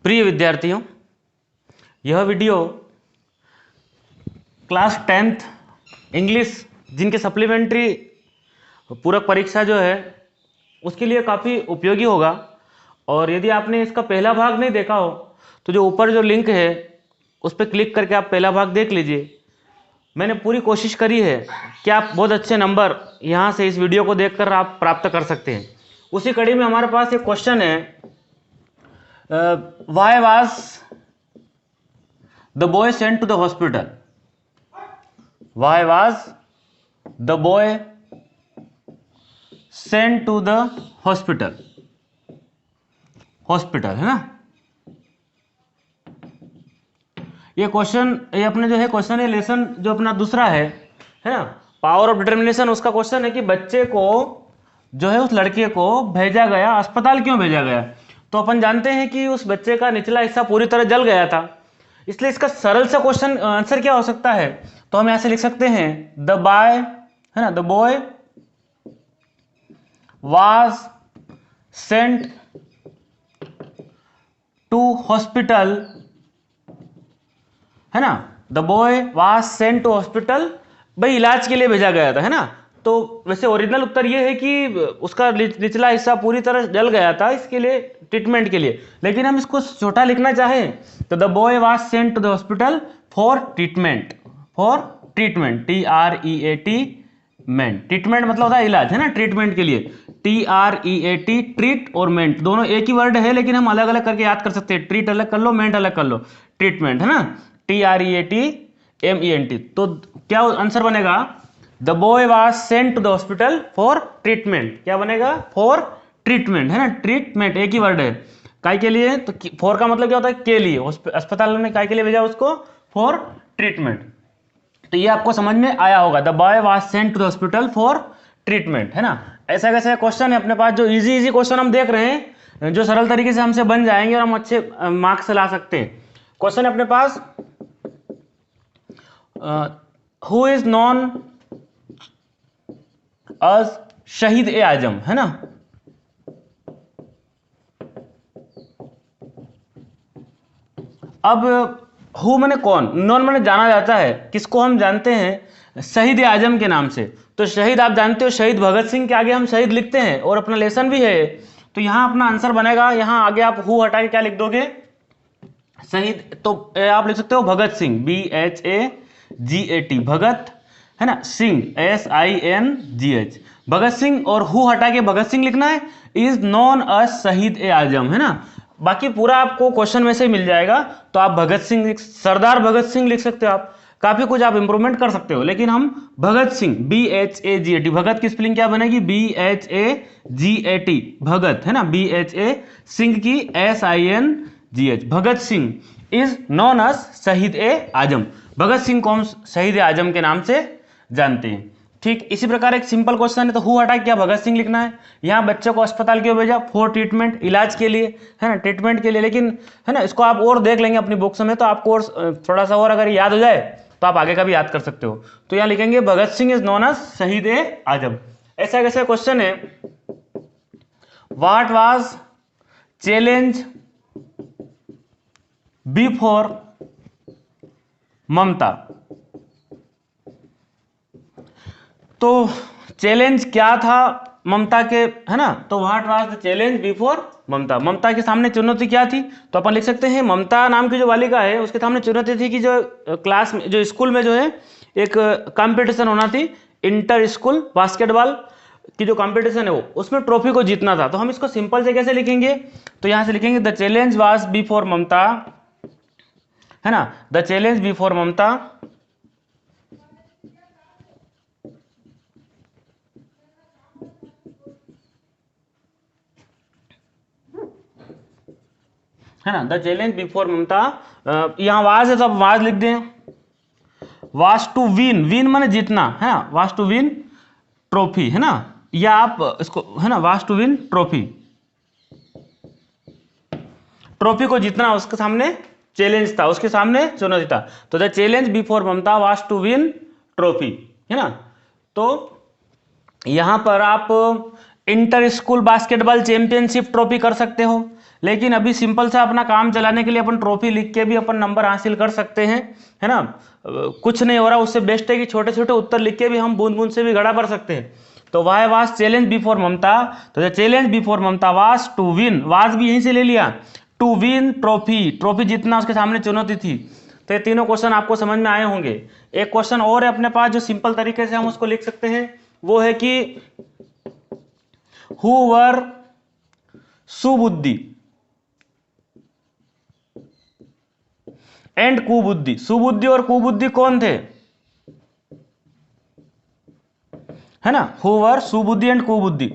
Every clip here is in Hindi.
प्रिय विद्यार्थियों, यह वीडियो क्लास 10th इंग्लिश जिनके सप्लीमेंट्री पूरक परीक्षा जो है उसके लिए काफ़ी उपयोगी होगा। और यदि आपने इसका पहला भाग नहीं देखा हो तो जो ऊपर जो लिंक है उस पर क्लिक करके आप पहला भाग देख लीजिए। मैंने पूरी कोशिश करी है कि आप बहुत अच्छे नंबर यहाँ से इस वीडियो को देखकर आप प्राप्त कर सकते हैं। उसी कड़ी में हमारे पास एक क्वेश्चन है, why was the boy sent to the hospital? Why was the boy sent to the hospital? Hospital है ना, ये क्वेश्चन, ये अपने जो है क्वेश्चन है लेसन जो अपना दूसरा है ना, पावर ऑफ डिटर्मिनेशन। उसका क्वेश्चन है कि बच्चे को जो है उस लड़के को भेजा गया, अस्पताल क्यों भेजा गया? तो अपन जानते हैं कि उस बच्चे का निचला हिस्सा पूरी तरह जल गया था, इसलिए इसका सरल सा क्वेश्चन आंसर क्या हो सकता है? तो हम ऐसे लिख सकते हैं, द बॉय है ना, the boy was sent to hospital है ना, the boy was sent to hospital, भाई इलाज के लिए भेजा गया था है ना। तो वैसे ओरिजिनल उत्तर ये है कि उसका निचला हिस्सा पूरी तरह जल गया था, इसके लिए ट्रीटमेंट के लिए। लेकिन हम इसको छोटा लिखना चाहें तो the boy was sent to the hospital for treatment, for treatment, TREAT मेंट, ट्रीटमेंट मतलब होता है इलाज है ना, ट्रीटमेंट के लिए TREAT, ट्रीट और मेंट दोनों एक ही वर्ड है, लेकिन हम अलग अलग करके याद कर सकते हैं। ट्रीट अलग कर लो, मेंट अलग कर लो, ट्रीटमेंट है ना, TREAT तो क्या आंसर बनेगा? The boy was sent to the hospital for treatment. क्या बनेगा? फॉर ट्रीटमेंट है ना, ट्रीटमेंट एक ही वर्ड है। काय के लिए? तो फॉर का मतलब क्या होता है? के लिए। अस्पताल में काय के लिए भेजा उसको? For treatment. तो ये आपको समझ में आया होगा, the boy was sent to the hospital for treatment है ना। ऐसा कैसा क्वेश्चन है अपने पास, जो इजी क्वेश्चन हम देख रहे हैं, जो सरल तरीके से हमसे बन जाएंगे और हम अच्छे मार्क्स ला सकते हैं। क्वेश्चन है अपने पास, हु इज नॉन एज शहीद ए आजम है ना। अब हु माने कौन, नॉन माने जाना जाता है, किसको हम जानते हैं? शहीद ए आजम के नाम से। तो शहीद आप जानते हो, शहीद भगत सिंह के आगे हम शहीद लिखते हैं और अपना लेसन भी है। तो यहां अपना आंसर बनेगा, यहां आगे आप हु हटा के क्या लिख दोगे? शहीद। तो आप लिख सकते हो भगत सिंह, BHAGAT, भगत है ना, सिंह SINGH, भगत सिंह। और हु हटा के भगत सिंह लिखना है, इज नॉन अ शहीद ए आजम है ना। बाकी पूरा आपको क्वेश्चन में से मिल जाएगा। तो आप भगत सिंह, सरदार भगत सिंह लिख सकते हो, आप काफी कुछ आप इंप्रूवमेंट कर सकते हो। लेकिन हम भगत सिंह, BHAGAT, भगत की स्पेलिंग क्या बनेगी? BHAGAT, भगत है ना, BHA, सिंह की SINGH, Bhagat Singh is known as शहीद ए आजम। भगत सिंह को हम शहीद ए आजम के नाम से जानते हैं। ठीक इसी प्रकार एक सिंपल क्वेश्चन है, तो हु हटा क्या भगत सिंह लिखना है। यहाँ बच्चे को अस्पताल क्यों भेजा? फॉर ट्रीटमेंट, इलाज के लिए है ना, ट्रीटमेंट के लिए। लेकिन है ना, इसको आप और देख लेंगे अपनी बुक्स में, तो आपको और थोड़ा सा और अगर याद हो जाए तो आप आगे का भी याद कर सकते हो। तो यहाँ लिखेंगे Bhagat Singh is known as शहीद ए आजम। ऐसा कैसा क्वेश्चन है, what was challenge before Mamata. तो चैलेंज क्या था ममता के, है ना। तो what was the challenge before Mamata, Mamata के सामने चुनौती क्या थी? तो अपन लिख सकते हैं, ममता नाम की जो बालिका है उसके सामने चुनौती थी कि जो क्लास में, जो स्कूल में जो है एक कंपटीशन होना थी, इंटर स्कूल बास्केटबॉल की जो कंपटीशन है वो, उसमें ट्रॉफी को जीतना था। तो हम इसको सिंपल से कैसे लिखेंगे? तो यहां से लिखेंगे, द चैलेंज वाज बिफोर ममता है ना, द चैलेंज बिफोर ममता है ना, द चैलेंज बिफोर ममता। यहां वाज है तो अब वाज लिख दें, वाज टू विन, विन माने जीतना है ना, वाज टू विन ट्रॉफी है ना, या आप इसको है ना, was to win trophy, trophy को जीतना उसके सामने चैलेंज था, उसके सामने चुनौती था। तो the challenge before Mamata was to win trophy है ना। तो यहां पर आप inter school basketball championship trophy कर सकते हो, लेकिन अभी सिंपल सा अपना काम चलाने के लिए अपन ट्रॉफी लिख के भी अपन नंबर हासिल कर सकते हैं, है ना। कुछ नहीं हो रहा, उससे बेस्ट है कि छोटे छोटे उत्तर लिख के भी हम बूंद बूंद से भी घड़ा भर सकते हैं। तो why was challenge before Mamata, तो the challenge before Mamata was to win, was भी यहीं से ले लिया, टू विन ट्रॉफी, ट्रॉफी जीतना उसके सामने चुनौती थी। तो ये तीनों क्वेश्चन आपको समझ में आए होंगे। एक क्वेश्चन और है अपने पास जो सिंपल तरीके से हम उसको लिख सकते हैं, वो है कि हु वर सुबुद्धि एंड कुबुद्धि, सुबुद्धि और कुबुद्धि कौन थे, है ना, हु वर सुबुद्धि एंड कुबुद्धि।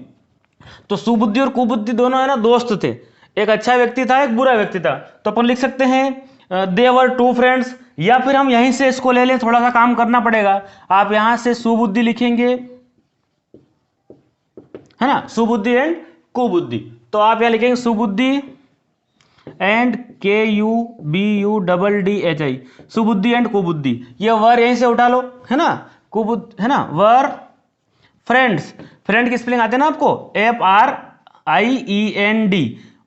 तो सुबुद्धि और कुबुद्धि दोनों है ना दोस्त थे, एक अच्छा व्यक्ति था एक बुरा व्यक्ति था। तो अपन लिख सकते हैं दे वर टू फ्रेंड्स, या फिर हम यहीं से इसको ले लें, थोड़ा सा काम करना पड़ेगा। आप यहां से सुबुद्धि लिखेंगे, है ना, सुबुद्धि एंड कुबुद्धि। तो आप यहां लिखेंगे Subuddhi and KUBUDDHI, Subuddhi and Kubuddhi. ये वर यहीं से उठा लो, है ना, कुबुद्धि, है ना, वर फ्रेंड्स, फ्रेंड की स्पेलिंग आते हैं ना आपको, FRIEND,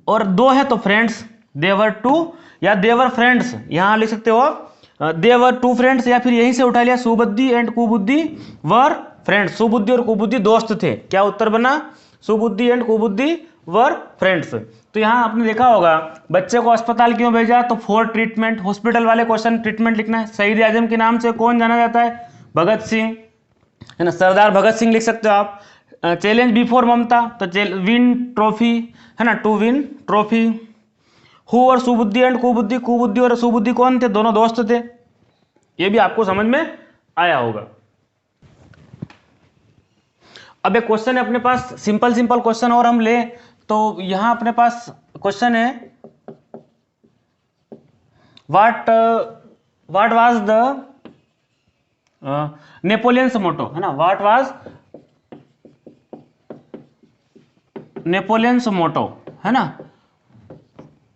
और दो है तो फ्रेंड्स, देवर टू या देवर फ्रेंड्स, यहां लिख सकते हो आप देवर टू फ्रेंड्स, या फिर यहीं से उठा लिया सुबुद्धि एंड कुबुद्धि वर फ्रेंड्स, सुबुद्धि और कुबुद्धि दोस्त थे। क्या उत्तर बना, सुबुद्धि एंड कुबुद्धि वर फ्रेंड्स। तो यहां आपने देखा होगा बच्चे को अस्पताल क्यों भेजा, तो फॉर ट्रीटमेंट, हॉस्पिटल वाले क्वेश्चन ट्रीटमेंट लिखना है। शहीद आजम के नाम से कौन जाना जाता है, भगत सिंह, है ना, सरदार भगत सिंह लिख सकते हो आप। चैलेंज बिफोर ममता, तो विन ट्रॉफी, है ना, टू विन ट्रॉफी। हु और सुबुद्धि एंड कुबुद्धि, कुबुद्धि और सुबुद्धि कौन थे, दोनों दोस्त थे। ये भी आपको समझ में आया होगा। अब एक क्वेश्चन है अपने पास, सिंपल सिंपल क्वेश्चन और हम ले, तो यहां अपने पास क्वेश्चन है व्हाट वाज द नेपोलियंस मोटो, है ना, व्हाट वाज नेपोलियंस मोटो, है ना।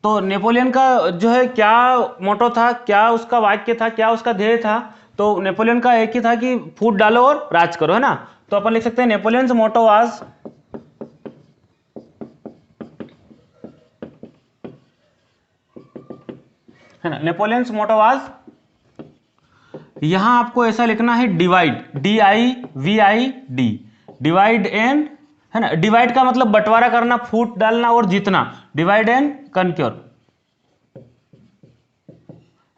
तो नेपोलियन का जो है क्या मोटो था, क्या उसका वाक्य था, क्या उसका ध्येय था। तो नेपोलियन का एक ही था कि फूट डालो और राज करो, है ना। तो अपन लिख सकते हैं नेपोलियंस मोटो वाज, है ना, नेपोलियंस मोटो वाज, यहां आपको ऐसा लिखना है डिवाइड, DIVID, डिवाइड एंड, है ना, डिवाइड का मतलब बंटवारा करना, फूट डालना और जीतना, डिवाइड एंड कनक्योर।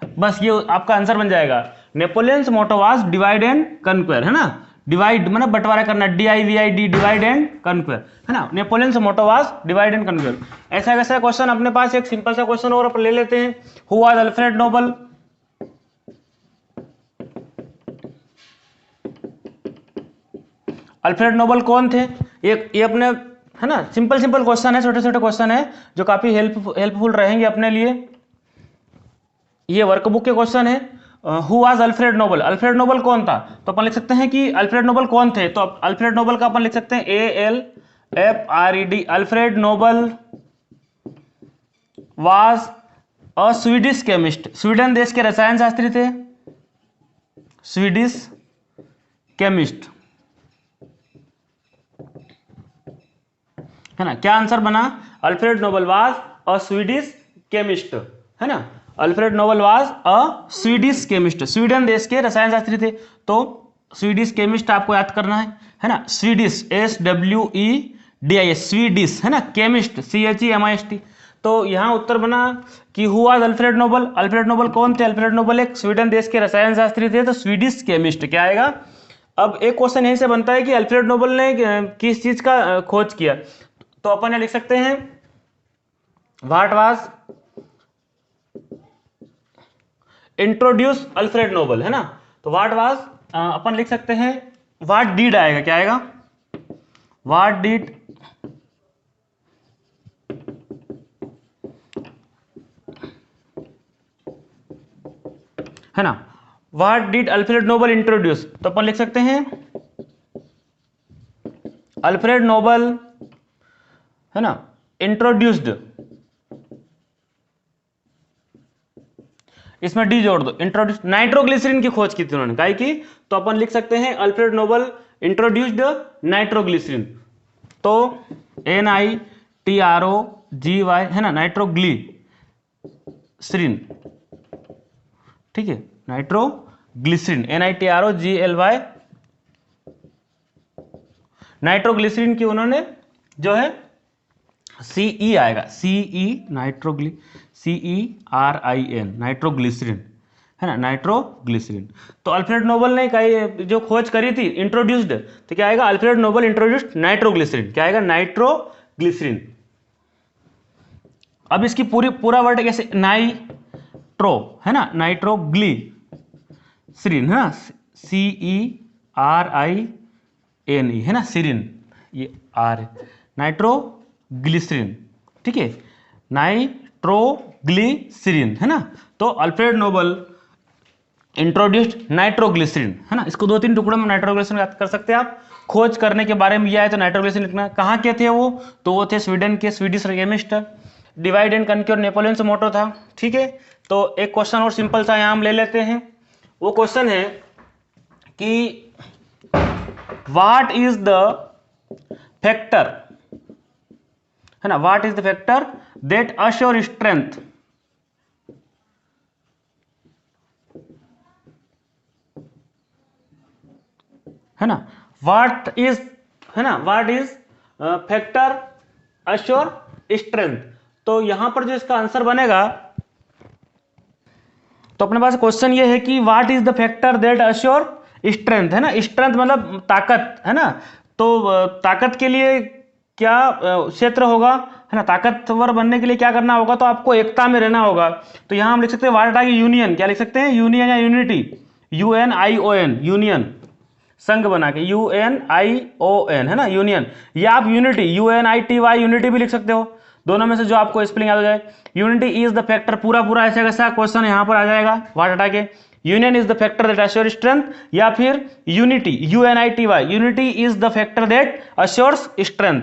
बस ये आपका आंसर बन जाएगा, Napoleon's motto was divide and कनक्वेर, है ना, डिवाइड मतलब बंटवारा करना, DIVID, डिवाइड एंड कनक्वेर, है ना, Napoleon's motto was divide and कनक्वेर। ऐसा वैसा क्वेश्चन अपने पास एक सिंपल सा क्वेश्चन और ले लेते हैं, who was Alfred Nobel, Alfred Nobel कौन थे। ये अपने, है ना, सिंपल सिंपल क्वेश्चन है, छोटे छोटे क्वेश्चन है जो काफी हेल्पफुल रहेंगे अपने लिए। ये वर्कबुक के क्वेश्चन है। Who was Alfred Nobel, Alfred Nobel कौन था। तो अपन लिख सकते हैं कि अल्फ्रेड नोबल कौन थे, तो अल्फ्रेड नोबल का अपन लिख सकते हैं ALFRED, Alfred Nobel was a Swedish chemist, Sweden देश के रसायन शास्त्री थे, स्वीडिश केमिस्ट, है ना। क्या आंसर बना, Alfred Nobel was a Swedish chemist, है ना, Alfred Nobel was a Swedish chemist, Sweden देश के रसायन शास्त्री थे। तो स्वीडिश केमिस्ट आपको याद करना है ना, स्वीडिश SWEDIS, स्वीडिश, है ना, केमिस्ट CHEMIST। तो यहां उत्तर बना कि who was Alfred Nobel, Alfred Nobel कौन थे, अल्फ्रेड नोबल एक स्वीडन देश के रसायन शास्त्री थे, तो स्वीडिश केमिस्ट क्या आएगा। अब एक क्वेश्चन यहीं से बनता है कि अल्फ्रेड नोबल ने किस चीज का खोज किया। तो अपन ये लिख सकते हैं what was introduce Alfred Nobel, है ना। तो व्हाट वाज अपन लिख सकते हैं व्हाट डिड आएगा, क्या आएगा, व्हाट डिड है ना, what did Alfred Nobel introduce. तो अपन लिख सकते हैं अल्फ्रेड नोबल, है ना, इंट्रोड्यूस्ड, इसमें डी जोड़ दो, इंट्रोड्यूस नाइट्रोग्लिसरीन की खोज की थी उन्होंने, काहे की। तो अपन लिख सकते हैं अल्फ्रेड नोबल इंट्रोड्यूस्ड नाइट्रोग्लिसरीन। तो TROGY है ना, नाइट्रोग्लिसरीन, ठीक है, नाइट्रोग्लिसरीन, NITROGLY, नाइट्रोग्लिसरीन की उन्होंने जो है CE आएगा, CE CERIN, नाइट्रोग्लिसरीन है ना, नाइट्रोग्लिसरीन। तो अल्फ्रेड नोबल ने जो खोज करी थी, इंट्रोड्यूस्ड, तो क्या आएगा, अल्फ्रेड नोबल इंट्रोड्यूस्ड नाइट्रोग्लिसरीन, क्या आएगा, नाइट्रोग्लिसरीन। अब इसकी पूरा वर्ड कैसे, नाइट्रो है ना, नाइट्रोग्लिसरीन है ना, CERINE है ना, सीरिन, ये R है, नाइट्रोग्लिसरीन, ठीक है, नाइट्रोग्लिसरीन है ना। तो अल्फ्रेड नोबल इंट्रोड्यूस्ड नाइट्रोग्लिसरीन है ना, इसको 2-3 टुकड़ों में नाइट्रोग्लिसरीन याद कर सकते हैं आप। खोज करने के बारे में यह है तो नाइट्रोग्लिसरीन लिखना। कहाँ के थे वो, तो वो थे स्वीडन के, Swedish chemist. Divide and conquer Napoleon से मोटो था, ठीक है। तो एक क्वेश्चन और सिंपल सा यहाँ हम ले लेते हैं। वो क्वेश्चन है कि व्हाट इज द फैक्टर है ना, what is the factor that assure strength है ना, व्हाट इज है ना, what is factor assure strength. तो यहां पर जो इसका आंसर बनेगा, तो अपने पास क्वेश्चन ये है कि what is the factor that assure strength है ना, स्ट्रेंथ मतलब ताकत है ना। तो ताकत के लिए क्या क्षेत्र होगा है ना, ताकतवर बनने के लिए क्या करना होगा, तो आपको एकता में रहना होगा। तो यहां हम लिख सकते हैं व्हाट आगे यूनियन, क्या लिख सकते हैं, यूनियन या यूनिटी, UNION, यूनियन, संघ बना के, UNION है ना, यूनियन, या आप यूनिटी, UNITY, यूनिटी भी लिख सकते हो, दोनों में से जो आपको स्पेलिंग याद हो जाए। यूनिटी इज द फैक्टर, पूरा ऐसा कैसा क्वेश्चन यहां पर आ जाएगा, व्हाट हटा के, union is the factor that assure strength, या फिर unity, UNITY, unity is the factor that assures strength,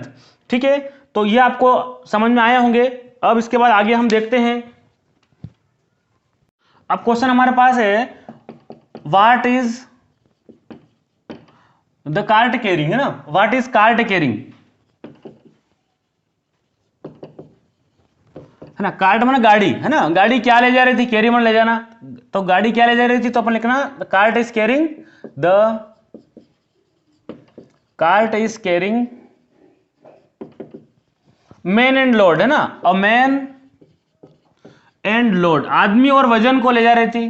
ठीक है। तो ये आपको समझ में आए होंगे। अब इसके बाद आगे हम देखते हैं। अब क्वेश्चन हमारे पास है, what is the cart carrying है ना, व्हाट इज कार्ट कैरिंग है ना, कार्ट माना गाड़ी है ना, गाड़ी क्या ले जा रही थी, कैरी मन ले जाना, तो गाड़ी क्या ले जा रही थी, तो अपन लिखना the cart is carrying, the cart is carrying man and load है ना, अ मैन एंड लोड, आदमी और वजन को ले जा रही थी,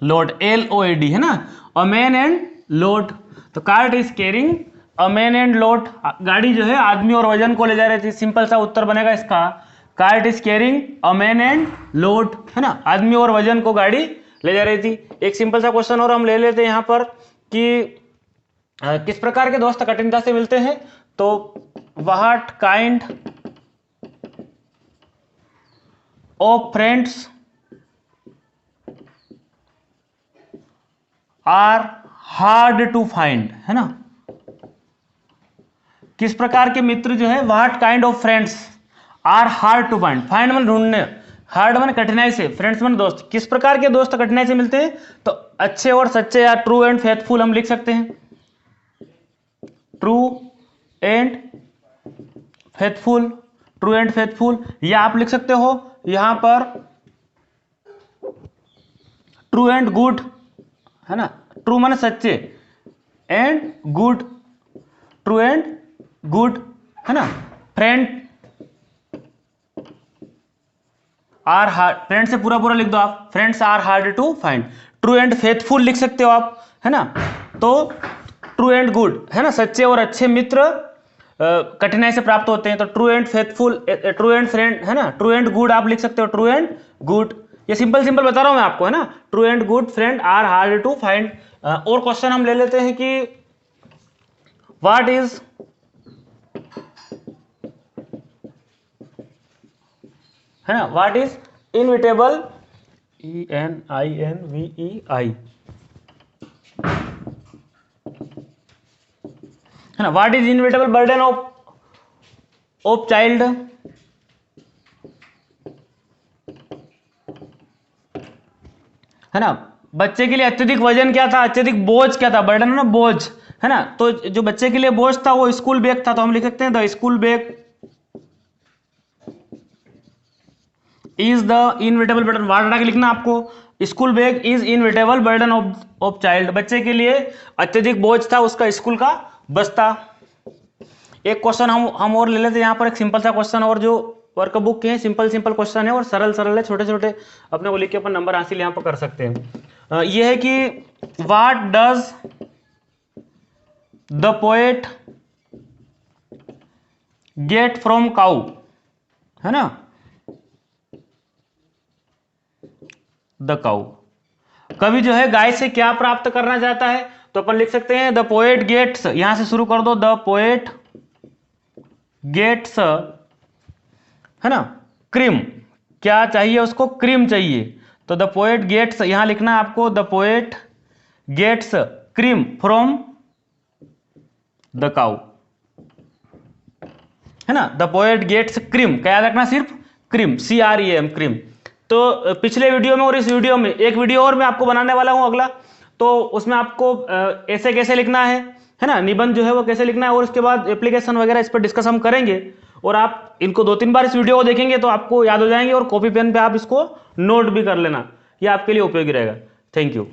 लोड, LOAD है ना, अ मैन एंड लोड। तो cart is carrying a man and load, गाड़ी जो है आदमी और वजन को ले जा रही थी। सिंपल सा उत्तर बनेगा इसका, cart is carrying a man and load है ना, आदमी और वजन को गाड़ी ले जा रही थी। एक सिंपल सा क्वेश्चन और हम ले लेते हैं यहाँ पर कि किस प्रकार के दोस्त कठिनता से मिलते हैं, तो what kind of friends are hard to find है ना, किस प्रकार के मित्र जो है, what kind of friends are hard to find, find मन ढूंढने, हार्ड मन कठिनाई से, फ्रेंड्स मन दोस्त, किस प्रकार के दोस्त कठिनाई से मिलते हैं, तो अच्छे और सच्चे या ट्रू एंड फेथफुल हम लिख सकते हैं, true and faithful, true and faithful, या आप लिख सकते हो यहां पर ट्रू एंड गुड है ना, ट्रू माने सच्चे, and good, true and good है ना, फ्रेंड आर हार्ड, फ्रेंड से पूरा लिख दो आप, friends are hard to find, true and faithful लिख सकते हो आप है ना। तो ट्रू एंड गुड है ना, सच्चे और अच्छे मित्र कठिनाई से प्राप्त होते हैं, तो true and faithful, true and friend है ना, ट्रू एंड गुड आप लिख सकते हो, ट्रू एंड गुड, ये सिंपल बता रहा हूं मैं आपको है ना, true and good friend are hard to find. और क्वेश्चन हम ले लेते हैं कि व्हाट इज है ना, व्हाट इज इनविटेबल, ENINVEI है ना, what is inevitable burden of child है ना, बच्चे के लिए अत्यधिक वजन क्या था, अत्यधिक बोझ क्या था, बर्डन है ना, बोझ है ना। तो जो बच्चे के लिए बोझ था वो स्कूल बैग था, तो हम लिख सकते हैं the school bag is the inevitable burden, what हटा के लिखना आपको। School bag is inevitable burden of child, बच्चे के लिए अत्यधिक बोझ था उसका स्कूल का बस्ता। एक क्वेश्चन हम और ले लेते हैं यहाँ पर, एक सिंपल सा क्वेश्चन, और जो वर्कबुक के हैं सिंपल क्वेश्चन है और सरल है, छोटे छोटे अपने को लिख के अपन नंबर हासिल यहाँ पर कर सकते हैं। ये है कि what does the poet get from cow, है ना, द काउ, कवि जो है गाय से क्या प्राप्त करना चाहता है, तो अपन लिख सकते हैं द पोएट गेट्स, यहां से शुरू कर दो, द पोएट गेट्स, है ना, क्रीम, क्या चाहिए उसको, क्रीम चाहिए, तो द पोएट गेट्स, यहां लिखना है आपको the poet gets cream from the cow, है ना, द पोएट गेट्स क्रीम, क्या याद रखना, सिर्फ क्रीम, CREM, क्रीम। तो पिछले वीडियो में और इस वीडियो में एक वीडियो और मैं आपको बनाने वाला हूं अगला, तो उसमें आपको ऐसे कैसे लिखना है ना, निबंध जो है वो कैसे लिखना है, और उसके बाद एप्लीकेशन वगैरह इस पर डिस्कस हम करेंगे, और आप इनको 2-3 बार इस वीडियो को देखेंगे तो आपको याद हो जाएंगे, और कॉपी पेन पे आप इसको नोट भी कर लेना, ये आपके लिए उपयोगी रहेगा। Thank you.